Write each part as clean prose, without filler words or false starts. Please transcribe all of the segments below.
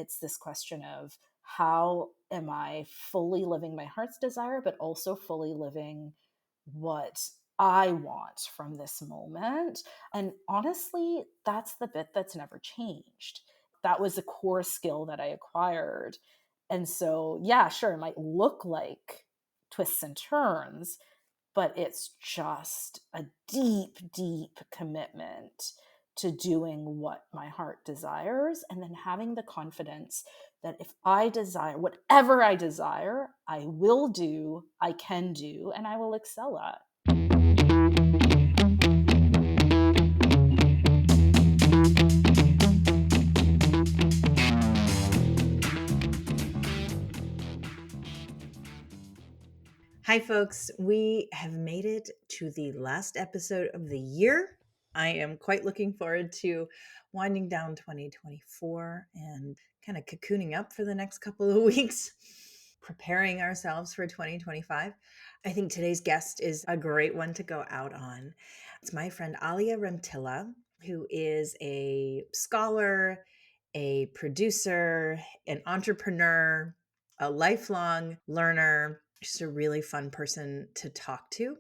it's this question of how am I fully living my heart's desire, but also fully living what I want from this moment. And honestly, that's the bit that's never changed. That was a core skill that I acquired. And so, yeah, sure, it might look like twists and turns, but it's just a deep, deep commitment to doing what my heart desires, and then having the confidence that if I desire whatever I desire, I will do, I can do, and I will excel at. Hi, folks. We have made it to the last episode of the year. I am quite looking forward to winding down 2024 and kind of cocooning up for the next couple of weeks, preparing ourselves for 2025. I think today's guest is a great one to go out on. It's my friend Alia Remtilla, who is a scholar, a producer, an entrepreneur, a lifelong learner. She's a really fun person to talk to.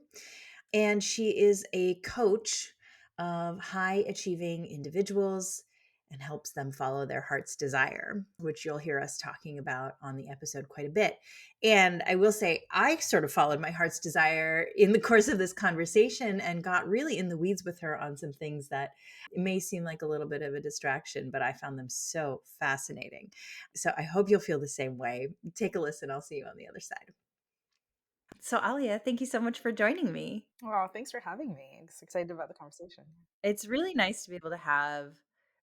And she is a coach of high achieving individuals and helps them follow their heart's desire, which you'll hear us talking about on the episode quite a bit. And I will say, I sort of followed my heart's desire in the course of this conversation and got really in the weeds with her on some things that may seem like a little bit of a distraction, but I found them so fascinating. So I hope you'll feel the same way. Take a listen. I'll see you on the other side. So, Alia, thank you so much for joining me. Oh, thanks for having me. I'm excited about the conversation. It's really nice to be able to have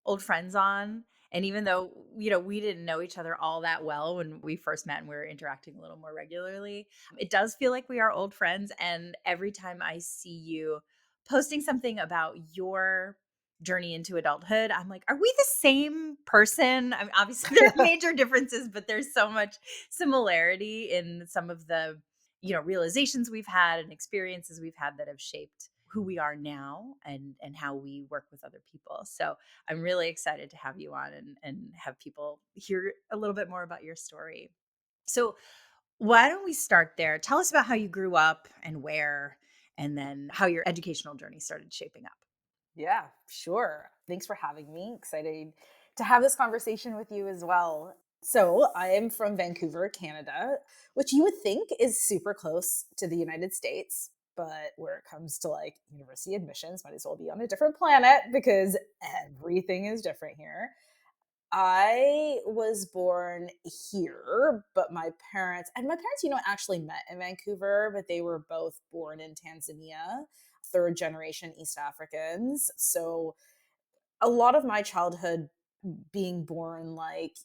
old friends on. And even though, we didn't know each other all that well when we first met and we were interacting a little more regularly, it does feel like we are old friends. And every time I see you posting something about your journey into adulthood, I'm like, are we the same person? I mean, obviously there are major differences, but there's so much similarity in some of the realizations we've had and experiences we've had that have shaped who we are now and how we work with other people. So I'm really excited to have you on and have people hear a little bit more about your story. So why don't we start there? Tell us about how you grew up and where, and then how your educational journey started shaping up. Yeah, sure. Thanks for having me. Excited to have this conversation with you as well. So, I am from Vancouver, Canada, which you would think is super close to the United States. But where it comes to like university admissions, might as well be on a different planet because everything is different here. I was born here, but my parents, actually met in Vancouver, but they were both born in Tanzania, third generation East Africans. So a lot of my childhood being born like,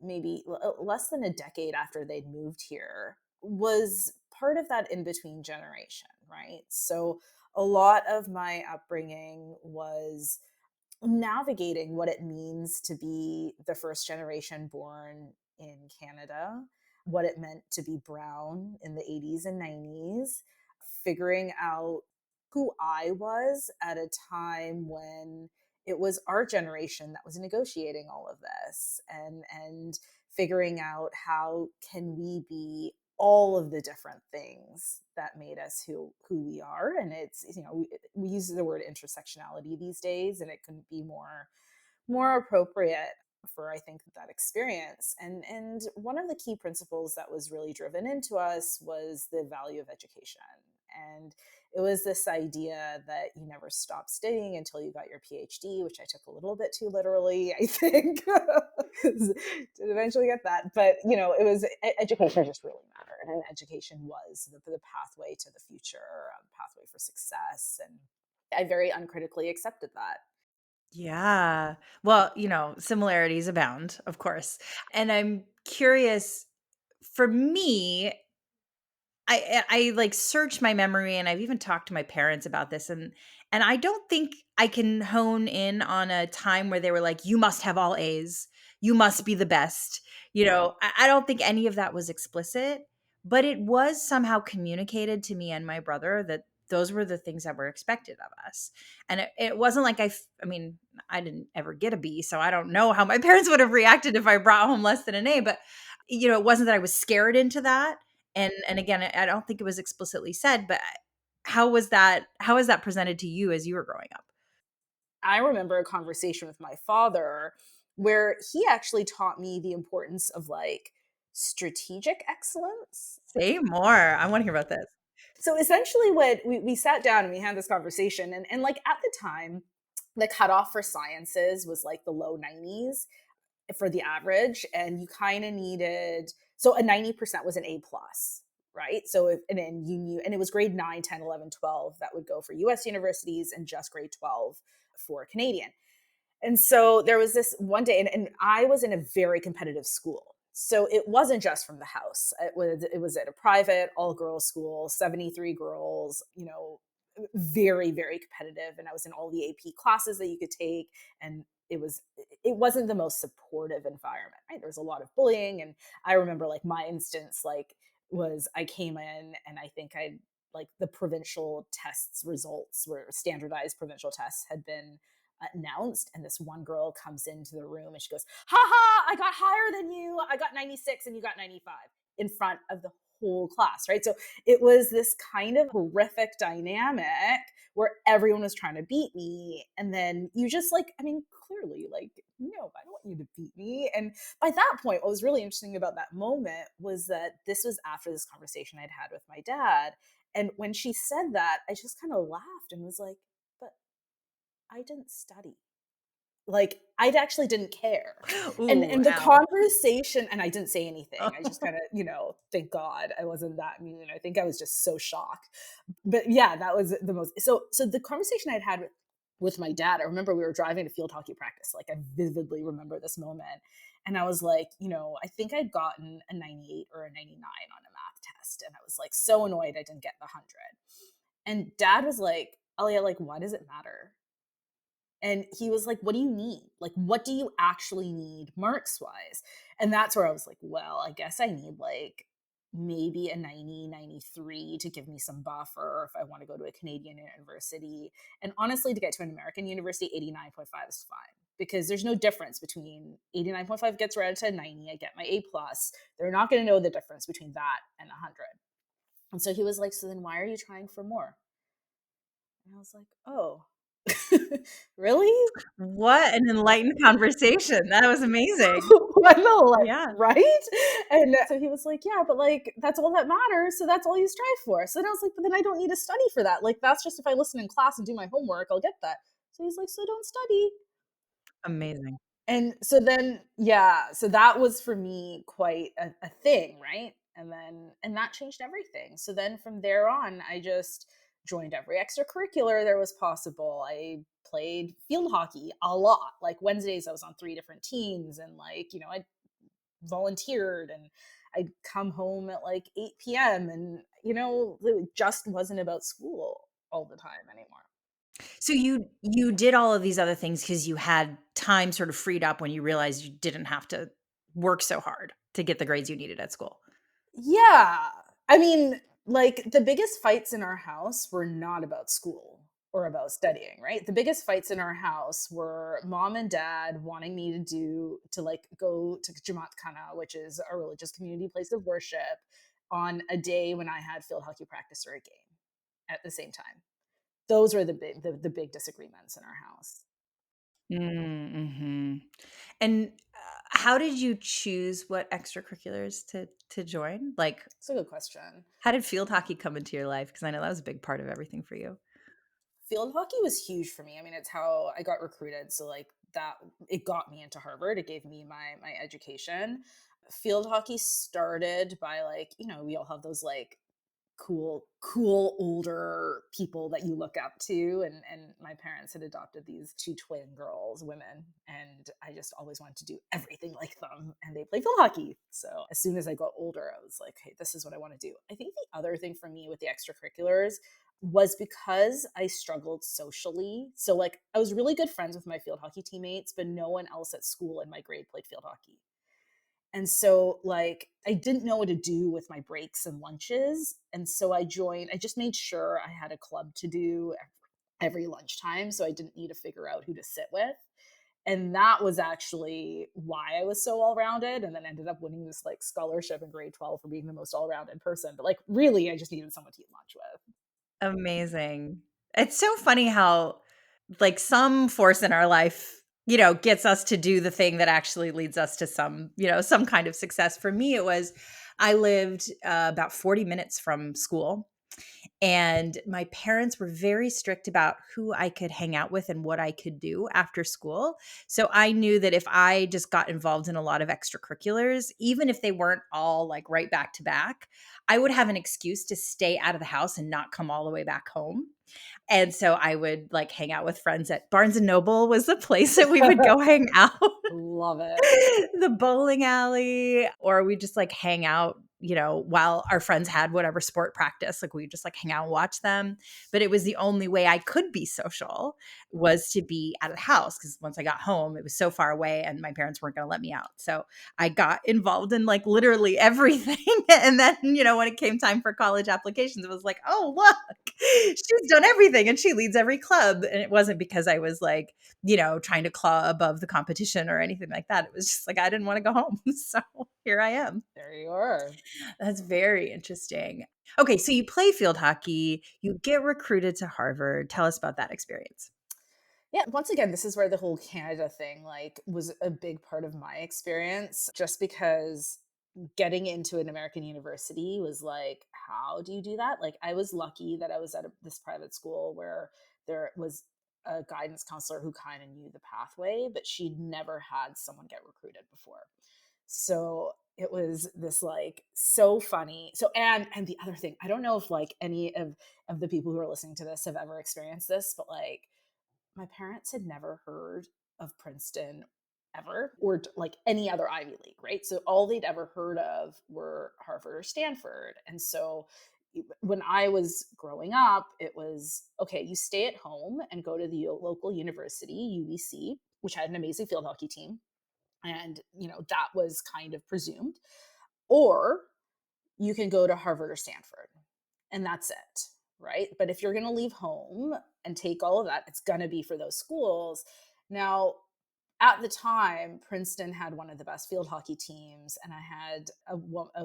maybe less than a decade after they'd moved here was part of that in between generation, right? So a lot of my upbringing was navigating what it means to be the first generation born in Canada, what it meant to be brown in the 80s and 90s, figuring out who I was at a time when it was our generation that was negotiating all of this, and figuring out how can we be all of the different things that made us who we are. And it's, we use the word intersectionality these days, and it couldn't be more appropriate for, I think, that experience. And one of the key principles that was really driven into us was the value of education. And it was this idea that you never stop studying until you got your PhD, which I took a little bit too literally, I think. Did eventually get that. But, it was education just really mattered. And education was the pathway to the future, pathway for success. And I very uncritically accepted that. Yeah. Well, similarities abound, of course. And I'm curious, for me, I like search my memory, and I've even talked to my parents about this, and I don't think I can hone in on a time where they were like, you must have all A's, you must be the best. I don't think any of that was explicit, but it was somehow communicated to me and my brother that those were the things that were expected of us. And it wasn't like I mean, I didn't ever get a B, so I don't know how my parents would have reacted if I brought home less than an A, but it wasn't that I was scared into that. And again, I don't think it was explicitly said, but how was that presented to you as you were growing up? I remember a conversation with my father where he actually taught me the importance of like strategic excellence. Say more. I want to hear about this. So essentially, what we sat down and we had this conversation, and like at the time, the cutoff for sciences was like the low 90s for the average, and you kind of needed, so a 90% was an A plus, right? So if, and then you knew, and it was grade 9, 10, 11, 12 that would go for US universities, and just grade 12 for Canadian. And so there was this one day, and I was in a very competitive school. So it wasn't just from the house. It was at a private all girls school, 73 girls, very, very competitive. And I was in all the AP classes that you could take. And it wasn't the most supportive environment, right? There was a lot of bullying. And I remember like my instance, like, was I came in and I think I like the provincial tests results were standardized provincial tests had been announced, and this one girl comes into the room and she goes, ha ha, I got higher than you, I got 96 and you got 95, in front of the whole class, right? So it was this kind of horrific dynamic where everyone was trying to beat me, and then you just like, I mean, clearly like, no, I don't want you to beat me. And by that point, what was really interesting about that moment was that this was after this conversation I'd had with my dad, and when she said that, I just kind of laughed and was like, but I didn't study. Like, I actually didn't care. And Ooh, and the ow. conversation, and I didn't say anything. I just kinda, thank God I wasn't that mean. I think I was just so shocked. But yeah, that was the most, so the conversation I'd had with my dad, I remember we were driving to field hockey practice. Like, I vividly remember this moment. And I was like, I think I'd gotten a 98 or a 99 on a math test. And I was like so annoyed I didn't get the 100. And dad was like, Alia, like, why does it matter? And he was like, what do you need? Like, what do you actually need marks wise? And that's where I was like, well, I guess I need like maybe a 90, 93 to give me some buffer if I want to go to a Canadian university. And honestly, to get to an American university, 89.5 is fine, because there's no difference between 89.5 gets read to 90, I get my A plus. They're not going to know the difference between that and 100. And so he was like, so then why are you trying for more? And I was like, oh, really? What an enlightened conversation. That was amazing. I know, like, Yeah, right? And so he was like, yeah, but like, that's all that matters. So that's all you strive for. So then I was like, but then I don't need to study for that. Like, that's just if I listen in class and do my homework, I'll get that. So he's like, so don't study. amazing. And so then, yeah, so that was for me quite a thing, right? And that changed everything. So then from there on, I just joined every extracurricular there was possible. I played field hockey a lot. Like Wednesdays, I was on 3 different teams, and like, I volunteered, and I'd come home at like 8 p.m. And, it just wasn't about school all the time anymore. So you did all of these other things because you had time sort of freed up when you realized you didn't have to work so hard to get the grades you needed at school. Yeah. I mean, like the biggest fights in our house were not about school or about studying, right? The biggest fights in our house were mom and dad wanting me to like go to Jamaat Khana, which is a religious community place of worship, on a day when I had field hockey practice or a game at the same time. Those were the big disagreements in our house. Mhm. And, how did you choose what extracurriculars to join? Like, It's a good question. how did field hockey come into your life? Because I know that was a big part of everything for you. Field hockey was huge for me. I mean, it's how I got recruited. So like that, it got me into Harvard. It gave me my education. Field hockey started by like, we all have those like cool older people that you look up to, and my parents had adopted these two twin girls, women, and I just always wanted to do everything like them, and they played field hockey. So as soon as I got older, I was like, hey, this is what I want to do. I think the other thing for me with the extracurriculars was because I struggled socially. So like I was really good friends with my field hockey teammates, but no one else at school in my grade played field hockey. And so like I didn't know what to do with my breaks and lunches. And so I just made sure I had a club to do every lunchtime. So I didn't need to figure out who to sit with. And that was actually why I was so all rounded, and then ended up winning this like scholarship in grade 12 for being the most all rounded person. But like, really, I just needed someone to eat lunch with. Amazing. It's so funny how, like, some force in our life, gets us to do the thing that actually leads us to some kind of success. For me, it was I lived about 40 minutes from school. And my parents were very strict about who I could hang out with and what I could do after school. So I knew that if I just got involved in a lot of extracurriculars, even if they weren't all like right back to back, I would have an excuse to stay out of the house and not come all the way back home. And so I would like hang out with friends at Barnes and Noble was the place that we would go hang out. Love it. The bowling alley, or we just like hang out, while our friends had whatever sport practice, like we just like hang out and watch them. But it was the only way I could be social was to be out of the house, because once I got home, it was so far away and my parents weren't going to let me out. So I got involved in like literally everything. And then, when it came time for college applications, it was like, oh, look, she's done everything and she leads every club. And it wasn't because I was like, trying to claw above the competition or anything like that. It was just like I didn't want to go home. So here I am. There you are. That's very interesting. Okay, so you play field hockey, you get recruited to Harvard. Tell us about that experience. Yeah, once again, this is where the whole Canada thing like was a big part of my experience, just because getting into an American university was like, how do you do that? Like, I was lucky that I was at this private school where there was a guidance counselor who kind of knew the pathway, but she'd never had someone get recruited before. So it was this like so funny. So and the other thing, I don't know if like any of the people who are listening to this have ever experienced this, but like my parents had never heard of Princeton ever, or like any other Ivy League, right? So all they'd ever heard of were Harvard or Stanford. And so when I was growing up, it was okay, you stay at home and go to the local university, UBC, which had an amazing field hockey team. And, that was kind of presumed. Or you can go to Harvard or Stanford, and that's it, right? But if you're going to leave home and take all of that, it's going to be for those schools. Now, at the time, Princeton had one of the best field hockey teams, and I had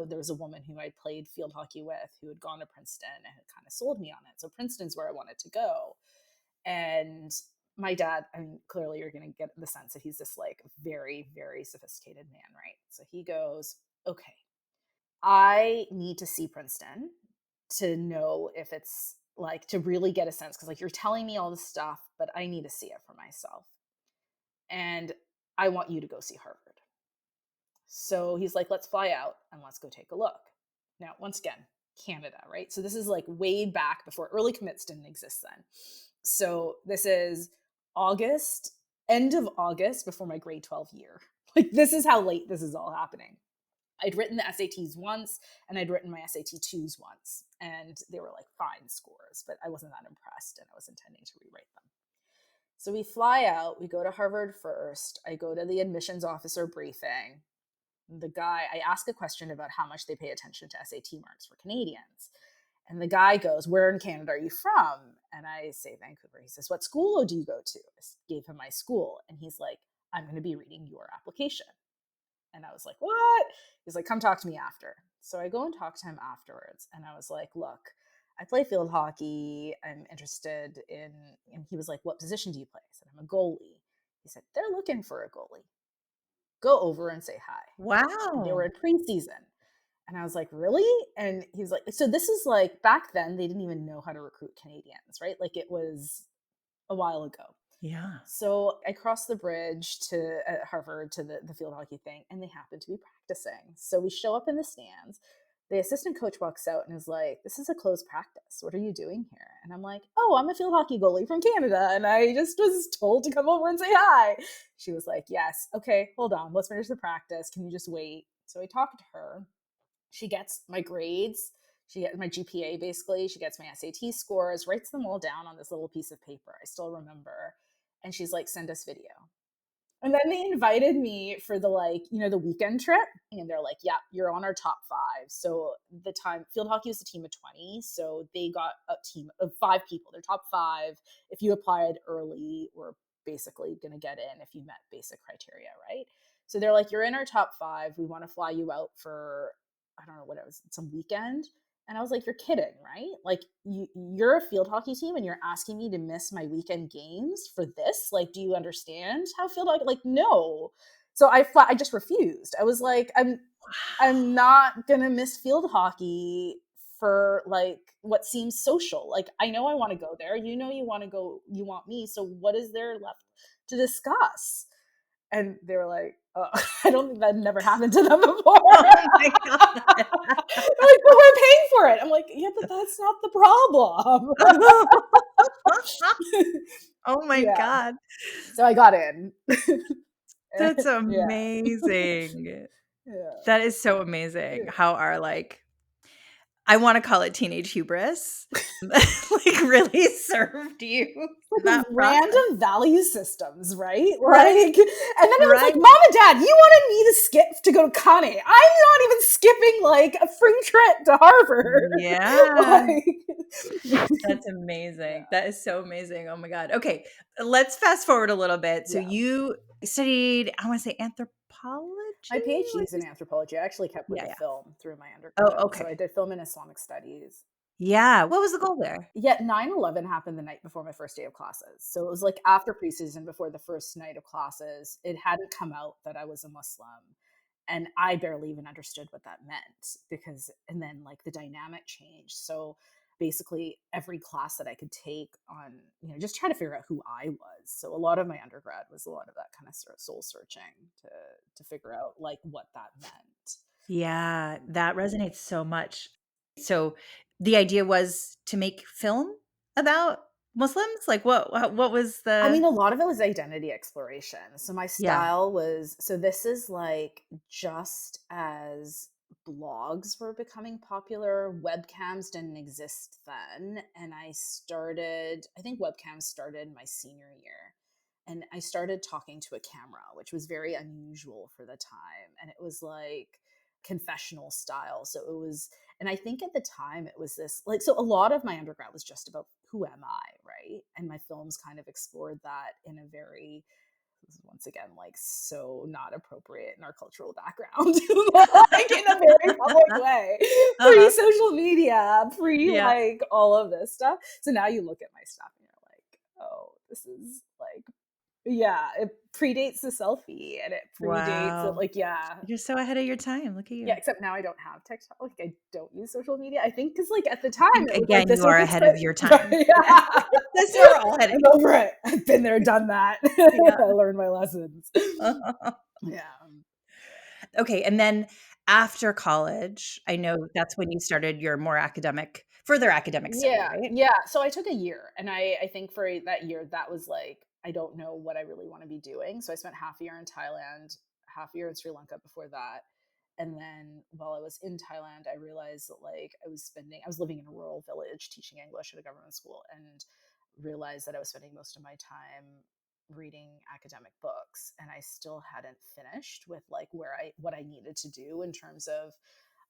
there was a woman who I played field hockey with who had gone to Princeton and had kind of sold me on it. So Princeton's where I wanted to go. And my dad, I mean, clearly you're going to get the sense that he's this like very, very sophisticated man, right? So he goes, okay, I need to see Princeton to know if it's like to really get a sense, because like you're telling me all this stuff, but I need to see it for myself. And I want you to go see Harvard. So he's like, let's fly out and let's go take a look. Now, once again, Canada, right? So this is like way back before early commits didn't exist then. So this is August, end of August before my grade 12 year. Like, this is how late this is all happening. I'd written the SATs once and I'd written my SAT 2s once, and they were like fine scores, but I wasn't that impressed and I was intending to rewrite them. So we fly out, we go to Harvard first. I go to the admissions officer briefing. I ask a question about how much they pay attention to SAT marks for Canadians. And the guy goes, where in Canada are you from? And I say, Vancouver. He says, what school do you go to? I gave him my school. And he's like, I'm going to be reading your application. And I was like, what? He's like, come talk to me after. So I go and talk to him afterwards. And I was like, look, I play field hockey. I'm interested in, and he was like, what position do you play? I said, I'm a goalie. He said, they're looking for a goalie. Go over and say hi. And they were Wow. in preseason. And I was like, really? And he was like, so this is like back then, they didn't even know how to recruit Canadians, right? Like it was a while ago. Yeah. So I crossed the bridge to at Harvard to the field hockey thing, and they happened to be practicing. So we show up in the stands. The assistant coach walks out and is like, this is a closed practice. What are you doing here? And I'm like, oh, I'm a field hockey goalie from Canada. And I just was told to come over and say hi. She was like, yes. Okay, hold on. Let's finish the practice. Can you just wait? So I talked to her. She gets my grades. She gets my GPA basically. She gets my SAT scores, writes them all down on this little piece of paper. I still remember. And she's like, send us video. And then they invited me for the the weekend trip. And they're like, yeah, you're on our top five. So the time field hockey was a team of 20. So they got a team of 5 people. They're top five. If you applied early, were basically going to get in if you met basic criteria, right? So they're like, you're in our top five. We want to fly you out for, I don't know what it was, some weekend. And I was like, you're kidding, right? Like, you're a field hockey team and you're asking me to miss my weekend games for this? Like, do you understand how field hockey? Like, no. So I just refused. I was like, I'm not gonna miss field hockey for like what seems social. Like, I know I want to go there. You know, you want to go. You want me. So what is there left to discuss? And they were like, oh, I don't think that never happened to them before. Oh my God. They're like, but we're paying for it. I'm like, yeah, but that's not the problem. Oh my Yeah. God. So I got in. That's Yeah. amazing. Yeah. That is so amazing Yeah. how our I want to call it teenage hubris, really served you in Like that process. random value systems, right? Right, Like, and then it was like, right. Mom and Dad, you wanted me to skip to go to Kane. I'm not even skipping like a free trip to Harvard. Yeah, Like, that's amazing. yeah. That is so amazing. Oh my God. Okay, let's fast forward a little bit. So Yeah. you studied, I want to say anthropology? My PhD What is in anthropology. I actually kept with Yeah, a yeah. film through my Oh, undergrad. So okay. I did film in Islamic studies. Yeah. What was the goal there? Yet 9/11 happened the night before my first day of classes. So it was like after preseason, before the first night of classes. It hadn't come out that I was a Muslim. And I barely even understood what that meant because, and then like the dynamic changed. So basically, every class that I could take on, just trying to figure out who I was. So a lot of my undergrad was a lot of that kind of sort of soul searching to figure out like what that meant. Yeah, that resonates so much. So the idea was to make film about Muslims? Like what was I the mean, a lot of it was identity exploration. So my Yeah. style was so this is like just as blogs were becoming popular, webcams didn't exist then. And I think webcams started my senior year. And I started talking to a camera, which was very unusual for the time. And it was like confessional style. So it was, and I think at the time it was this like, so a lot of my undergrad was just about who am I, right? And my films kind of explored that in a very, this is once again like so not appropriate in our cultural background, like in a very public way, pre Uh-huh. social media, pre Yeah. like all of this stuff. So now you look at my stuff and you're like, oh, this is like, yeah, it predates the selfie and it predates it, Wow. like, yeah. You're so ahead of your time. Look at Yeah, you. except now I don't have TikTok. Like, I don't use social media. I think because, like, at the time, it was like, Again, this you will are be ahead of your time. Yeah. yeah. That's where we're all heading. I'm over it. I've been there, done that. Yeah. I learned my lessons. Yeah. Okay, and then after college, I know that's when you started your more further academic study, Yeah, right? yeah. So I took a year, and I think for that year, that was like, I don't know what I really want to be doing. So I spent half a year in Thailand, half a year in Sri Lanka before that. And then while I was in Thailand, I realized that like I was living in a rural village teaching English at a government school, and realized that I was spending most of my time reading academic books, and I still hadn't finished with like what I needed to do in terms of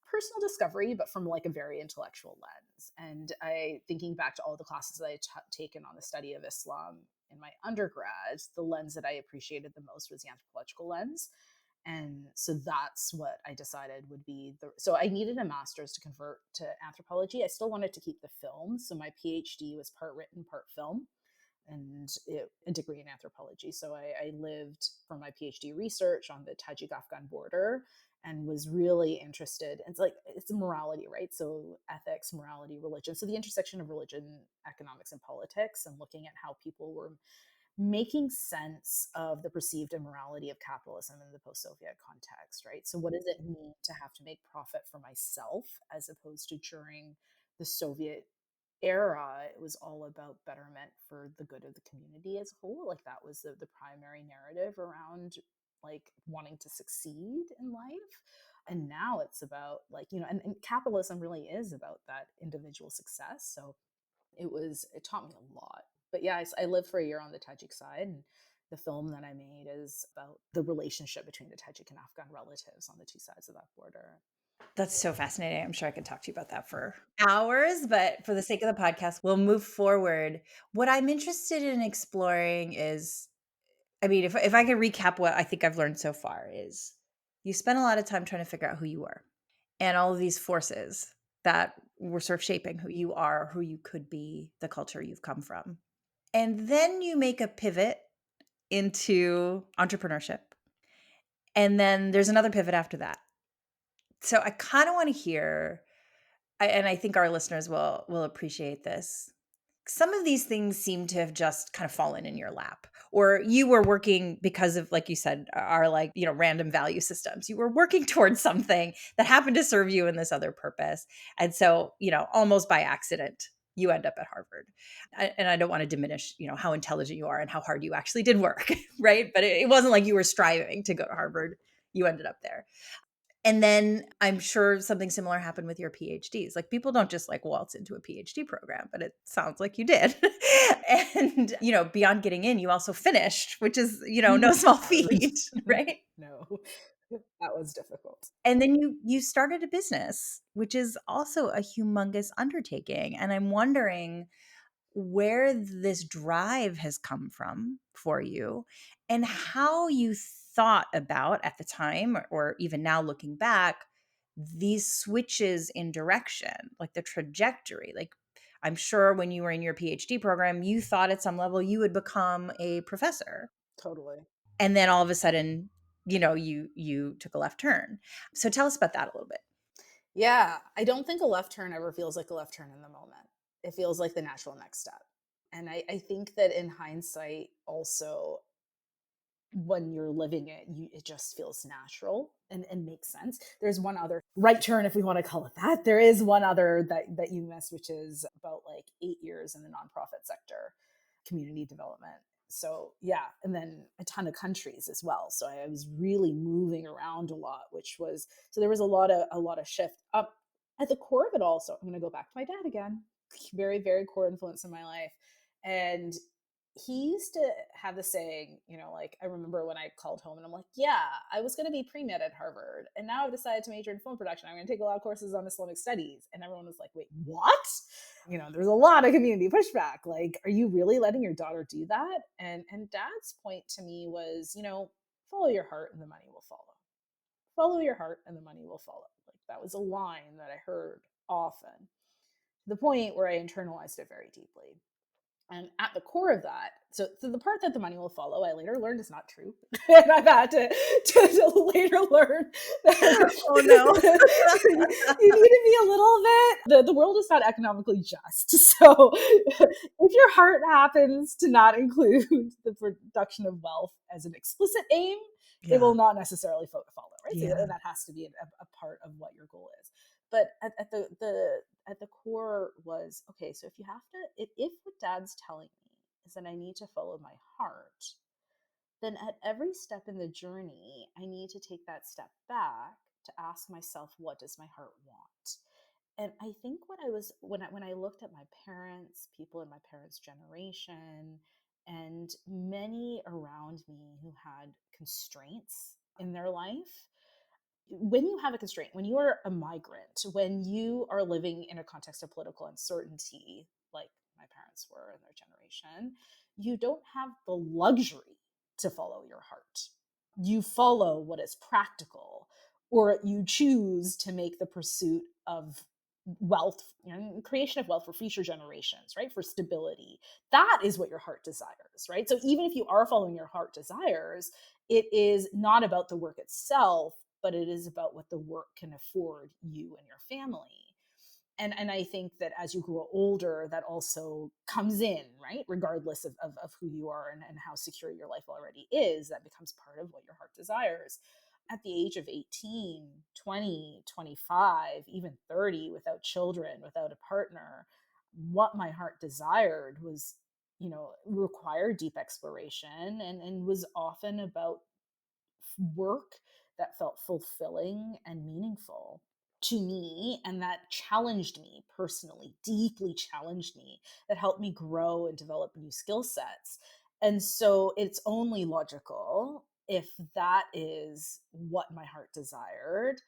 personal discovery, but from like a very intellectual lens. And I, thinking back to all the classes that I taken on the study of Islam in my undergrad, the lens that I appreciated the most was the anthropological lens. And so that's what I decided would be so I needed a master's to convert to anthropology. I still wanted to keep the film. So my PhD was part written, part film, and a degree in anthropology. So I lived for my PhD research on the Tajik-Afghan border and was really interested. It's like, it's morality, right? So ethics, morality, religion. So the intersection of religion, economics, and politics, and looking at how people were making sense of the perceived immorality of capitalism in the post-Soviet context, right? So what does it mean to have to make profit for myself as opposed to during the Soviet era, it was all about betterment for the good of the community as a whole. Like that was the primary narrative around like wanting to succeed in life. And now it's about like, and capitalism really is about that individual success. So it taught me a lot. But yeah, I lived for a year on the Tajik side, and the film that I made is about the relationship between the Tajik and Afghan relatives on the two sides of that border. That's so fascinating. I'm sure I could talk to you about that for hours, but for the sake of the podcast, we'll move forward. What I'm interested in exploring is, I mean, if I could recap what I think I've learned so far is you spent a lot of time trying to figure out who you were and all of these forces that were sort of shaping who you are, who you could be, the culture you've come from. And then you make a pivot into entrepreneurship. And then there's another pivot after that. So I kind of want to hear, and I think our listeners will appreciate this. Some of these things seem to have just kind of fallen in your lap, or you were working because of, like you said, are like, random value systems. You were working towards something that happened to serve you in this other purpose. And so, almost by accident, you end up at Harvard. And I don't want to diminish, how intelligent you are and how hard you actually did work, right? But it wasn't like you were striving to go to Harvard. You ended up there. And then I'm sure something similar happened with your PhDs. Like, people don't just like waltz into a PhD program, but it sounds like you did. And, beyond getting in, you also finished, which is, no small feat, right? No, that was difficult. And then you started a business, which is also a humongous undertaking. And I'm wondering where this drive has come from for you and how you thought about at the time, or even now looking back, these switches in direction, like the trajectory. Like, I'm sure when you were in your PhD program, you thought at some level you would become a professor. Totally. And then all of a sudden, you took a left turn. So tell us about that a little bit. Yeah, I don't think a left turn ever feels like a left turn in the moment. It feels like the natural next step. And I think that in hindsight, also, when you're living it, it just feels natural and makes sense. There's one other right turn, if we want to call it that. There is one other that you missed, which is about like 8 years in the nonprofit sector, community development. So yeah, and then a ton of countries as well. So I was really moving around a lot, which was, so there was a lot of shift up at the core of it all. So I'm going to go back to my dad again. Very, very core influence in my life. And he used to have the saying, like, I remember when I called home and I'm like, yeah, I was going to be pre-med at Harvard. And now I've decided to major in film production. I'm going to take a lot of courses on Islamic studies. And everyone was like, wait, what? There's a lot of community pushback. Like, are you really letting your daughter do that? And dad's point to me was, follow your heart and the money will follow. Follow your heart and the money will follow. Like, that was a line that I heard often, to the point where I internalized it very deeply. And at the core of that, so the part that the money will follow, I later learned is not true. And I've had to later learn that Oh no. you need to be a little bit, the world is not economically just. So if your heart happens to not include the production of wealth as an explicit aim, it will Yeah. not necessarily follow, right? So Yeah. that has to be a part of what your goal is. But at the core was, okay, so if you have to, if what dad's telling me is that I need to follow my heart, then at every step in the journey, I need to take that step back to ask myself, what does my heart want? And I think what I was, when I looked at my parents, people in my parents' generation, and many around me who had constraints in their life, when you have a constraint, when you are a migrant, when you are living in a context of political uncertainty, like my parents were in their generation, you don't have the luxury to follow your heart. You follow what is practical, or you choose to make the pursuit of wealth, creation of wealth for future generations, right? For stability. That is what your heart desires, right? So even if you are following your heart desires, it is not about the work itself, but it is about what the work can afford you and your family. And I think that as you grow older, that also comes in, right? Regardless of who you are and how secure your life already is, that becomes part of what your heart desires. At the age of 18, 20, 25, even 30, without children, without a partner, what my heart desired was, required deep exploration and was often about work that felt fulfilling and meaningful to me, and that challenged me personally, deeply challenged me, that helped me grow and develop new skill sets. And so it's only logical, if that is what my heart desired,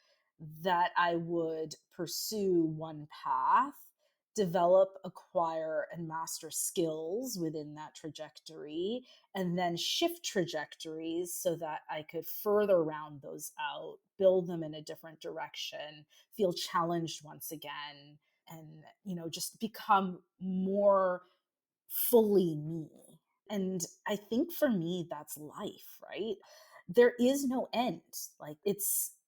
that I would pursue one path, develop, acquire, and master skills within that trajectory, and then shift trajectories so that I could further round those out, build them in a different direction, feel challenged once again, and, just become more fully me. And I think for me, that's life, right? There is no end. Like,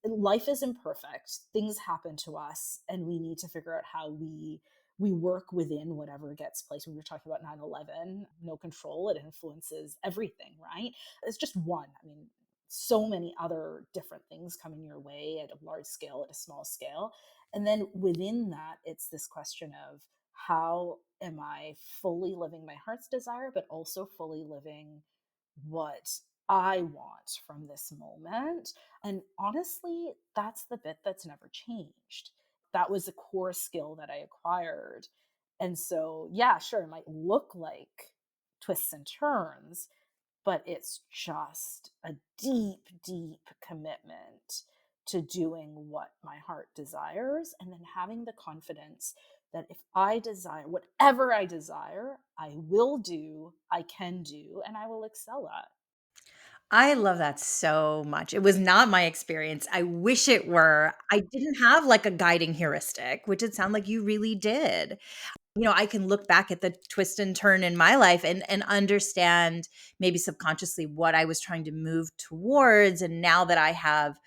life is imperfect. Things happen to us, and we need to figure out how we work within whatever gets placed. We were talking about 9/11, no control, it influences everything, right? It's just one. I mean, so many other different things coming your way at a large scale, at a small scale. And then within that, it's this question of, how am I fully living my heart's desire, but also fully living what I want from this moment? And honestly, that's the bit that's never changed. That was a core skill that I acquired. And so, yeah, sure, it might look like twists and turns, but it's just a deep, deep commitment to doing what my heart desires, and then having the confidence that if I desire whatever I desire, I will do, I can do, and I will excel at. I love that so much. It was not my experience. I wish it were. I didn't have like a guiding heuristic, which it sounded like you really did. I can look back at the twist and turn in my life and understand maybe subconsciously what I was trying to move towards. And now that I have,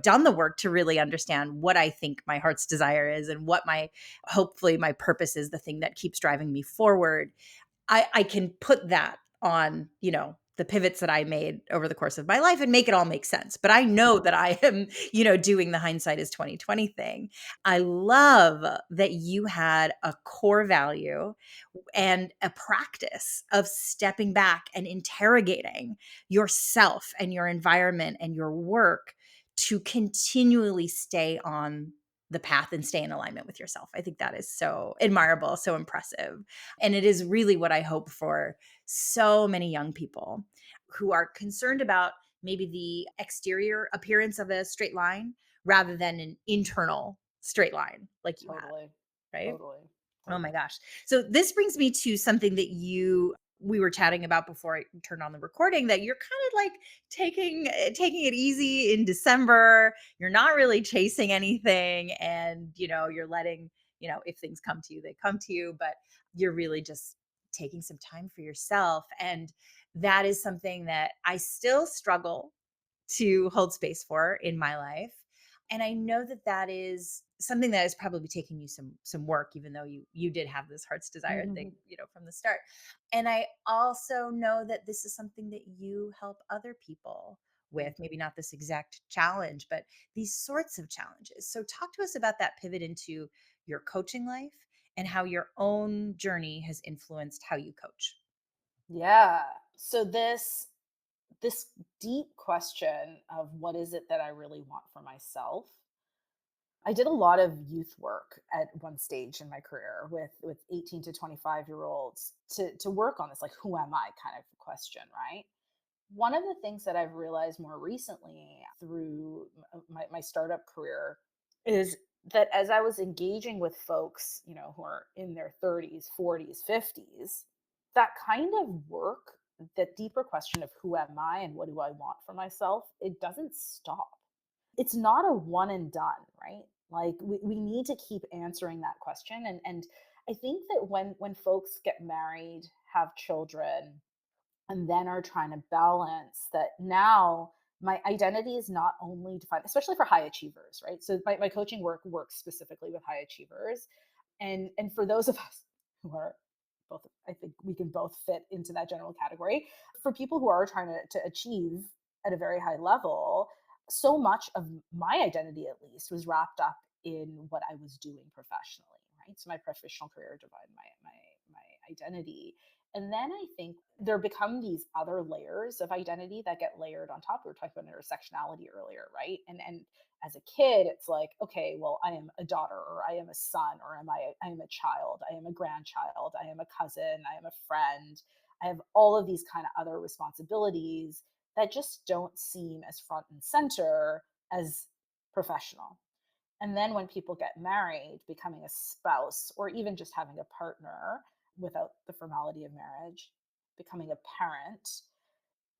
done the work to really understand what I think my heart's desire is and what hopefully my purpose is, the thing that keeps driving me forward, I can put that on, the pivots that I made over the course of my life and make it all make sense. But I know that I am, doing the hindsight is 2020 thing. I love that you had a core value and a practice of stepping back and interrogating yourself and your environment and your work to continually stay on the path and stay in alignment with yourself. I think that is so admirable, so impressive. And it is really what I hope for so many young people who are concerned about maybe the exterior appearance of a straight line rather than an internal straight line like you had, Totally. right? Totally. Oh my Totally. gosh. So this brings me to something that we were chatting about before I turned on the recording, that you're kind of like taking it easy in December. You're not really chasing anything, and you're letting, if things come to you, they come to you, but you're really just taking some time for yourself. And that is something that I still struggle to hold space for in my life. And I know that that is something that is probably taking you some work, even though you did have this heart's desire thing, from the start. And I also know that this is something that you help other people with, maybe not this exact challenge, but these sorts of challenges. So talk to us about that pivot into your coaching life and how your own journey has influenced how you coach. Yeah. So this deep question of what is it that I really want for myself. I did a lot of youth work at one stage in my career with 18 to 25-year-olds to work on this, like, who am I kind of question, right? One of the things that I've realized more recently through my startup career is that as I was engaging with folks, who are in their 30s, 40s, 50s, that kind of work, that deeper question of who am I and what do I want for myself, it doesn't stop. It's not a one and done, right? Like, we need to keep answering that question. And I think that when folks get married, have children, and then are trying to balance that, now my identity is not only defined, especially for high achievers, right? So my coaching work works specifically with high achievers. And for those of us who are both, I think we can both fit into that general category. For people who are trying to achieve at a very high level, so much of my identity, at least, was wrapped up in what I was doing professionally, right? So my professional career defined my identity. And then I think there become these other layers of identity that get layered on top. We were talking about intersectionality earlier, right? And as a kid, it's like, okay, well, I am a daughter, or I am a son, or I am a child, I am a grandchild, I am a cousin, I am a friend, I have all of these kind of other responsibilities that just don't seem as front and center as professional. And then when people get married, becoming a spouse, or even just having a partner without the formality of marriage, becoming a parent,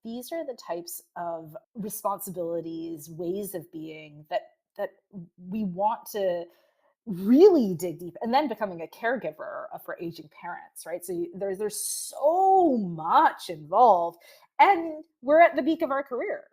these are the types of responsibilities, ways of being that we want to really dig deep, and then becoming a caregiver for aging parents, right? So there's so much involved, and we're at the peak of our career.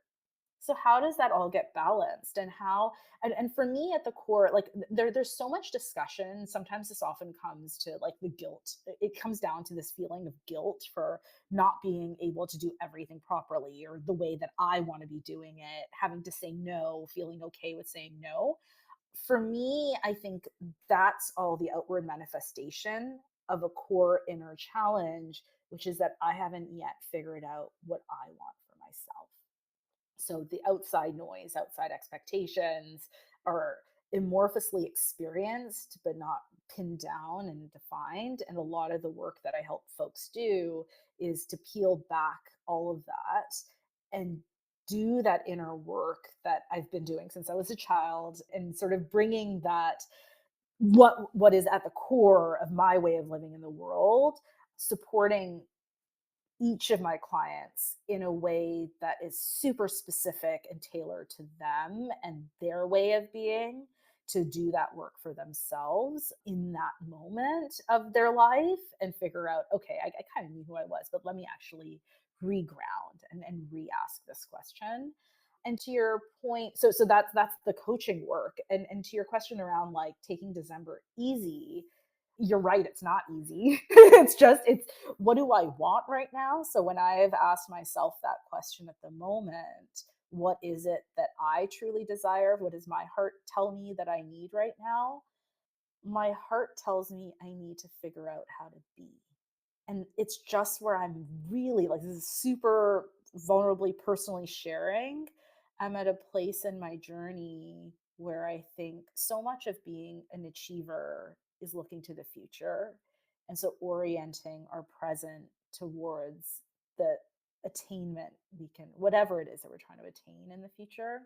So how does that all get balanced, and how, and for me at the core, like there's so much discussion. Sometimes this often comes to like the guilt. It comes down to this feeling of guilt for not being able to do everything properly or the way that I want to be doing it, having to say no, feeling okay with saying no. For me, I think that's all the outward manifestation of a core inner challenge, which is that I haven't yet figured out what I want for myself. So the outside noise, outside expectations are amorphously experienced, but not pinned down and defined. And a lot of the work that I help folks do is to peel back all of that and do that inner work that I've been doing since I was a child, and sort of bringing that, what is at the core of my way of living in the world, supporting each of my clients in a way that is super specific and tailored to them and their way of being, to do that work for themselves in that moment of their life and figure out, okay, I kind of knew who I was, but let me actually reground and re-ask this question. And to your point, so that's the coaching work. And to your question around like taking December easy, you're right, it's not easy. It's what do I want right now? So when I've asked myself that question at the moment, what is it that I truly desire? What does my heart tell me that I need right now? My heart tells me I need to figure out how to be. And it's just where I'm really like, this is super vulnerably personally sharing. I'm at a place in my journey where I think so much of being an achiever is looking to the future. And so orienting our present towards the attainment we can, whatever it is that we're trying to attain in the future.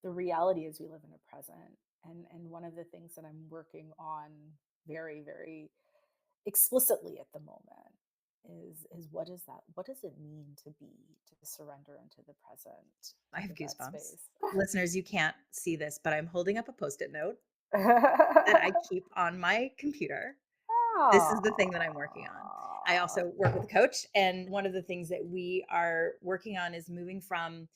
The reality is we live in the present. And one of the things that I'm working on very, very explicitly at the moment is what does it mean to be, to surrender into the present, I have into that goosebumps. space. Listeners, you can't see this, but I'm holding up a Post-it note that I keep on my computer. This is the thing that I'm working on. I Ah, also work with a coach, and one of the things that we are working on is moving from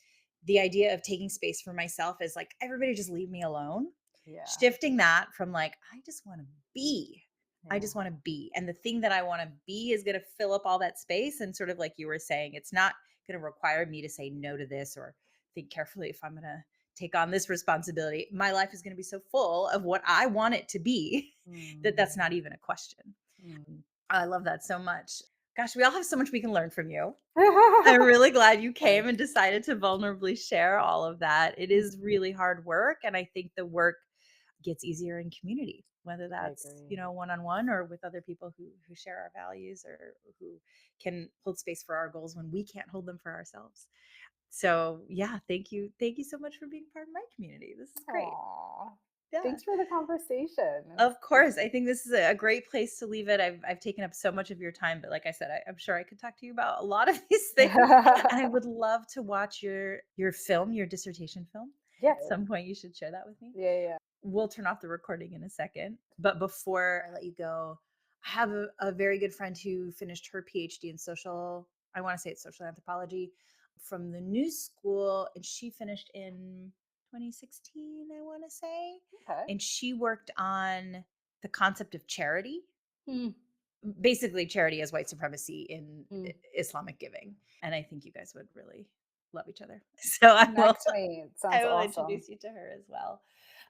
the idea of taking space for myself as like, everybody just leave me alone, yeah, shifting that from like, I just want to be. I yeah. just want to be. And the thing that I want to be is going to fill up all that space. And sort of like you were saying, it's not going to require me to say no to this or think carefully if I'm going to take on this responsibility. My life is going to be so full of what I want it to be that that's Mm, not even a question. mm. I love that so much. Gosh, we all have so much we can learn from you. I'm really glad you Thanks. came and decided to vulnerably share all of that. It is Mhm. really hard work. And I think the work gets easier in community, whether I that's, agree. one-on-one or with other people who share our values or who can hold space for our goals when we can't hold them for ourselves. So yeah, thank you. Thank you so much for being part of my community. This is great. Aw, Yeah. thanks for the conversation. Of It's course. I think this is a great place to leave it. I've taken up so much of your time, but like I said, I'm sure I could talk to you about a lot of these things. And I would love to watch your film, your dissertation film. yeah, At some point you should share that with me. yeah, yeah. We'll turn off the recording in a second. But before I let you go, I have a very good friend who finished her PhD in I want to say it's social anthropology from the New School, and she finished in 2016, I want to say. Okay. And she worked on the concept of charity, Hmm. basically charity as white supremacy in Hmm. Islamic giving. And I think you guys would really love each other. So Connect me. It sounds I will awesome. introduce you to her as well.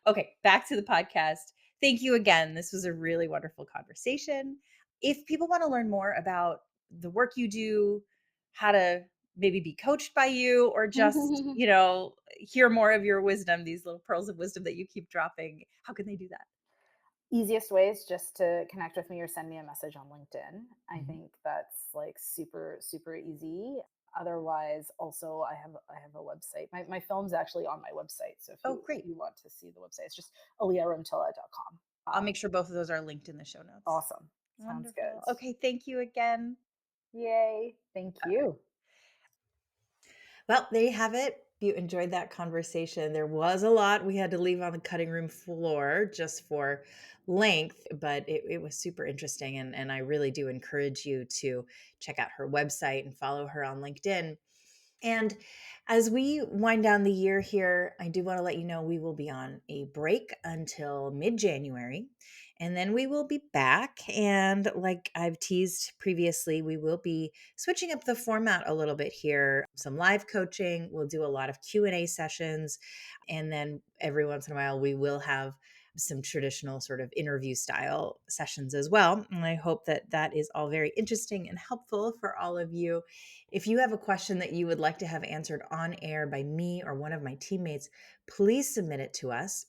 Okay, back to the podcast. Thank you again. This was a really wonderful conversation. If people want to learn more about the work you do, how to maybe be coached by you, or just, hear more of your wisdom, these little pearls of wisdom that you keep dropping, how can they do that? Easiest way is just to connect with me or send me a message on LinkedIn. I Mhm. think that's like super, super easy. Otherwise, also I have a website. My film's actually on my website. So if Oh, you great. want to see the website, it's just aliaremtilla.com. I'll make sure both of those are linked in the show notes. Awesome. Sounds good. Wonderful. Okay, thank you again. Yay. Thank you. Well, there you have it. If you enjoyed that conversation, there was a lot we had to leave on the cutting room floor just for length, but it was super interesting. And I really do encourage you to check out her website and follow her on LinkedIn. And as we wind down the year here, I do want to let you know we will be on a break until mid January. And then we will be back. And like I've teased previously, we will be switching up the format a little bit here. Some live coaching. We'll do a lot of Q&A sessions. And then every once in a while, we will have some traditional sort of interview style sessions as well. And I hope that that is all very interesting and helpful for all of you. If you have a question that you would like to have answered on air by me or one of my teammates, please submit it to us.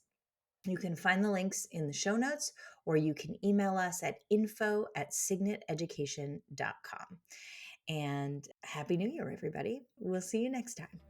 You can find the links in the show notes, or you can email us at info@signeteducation.com. And Happy New Year, everybody. We'll see you next time.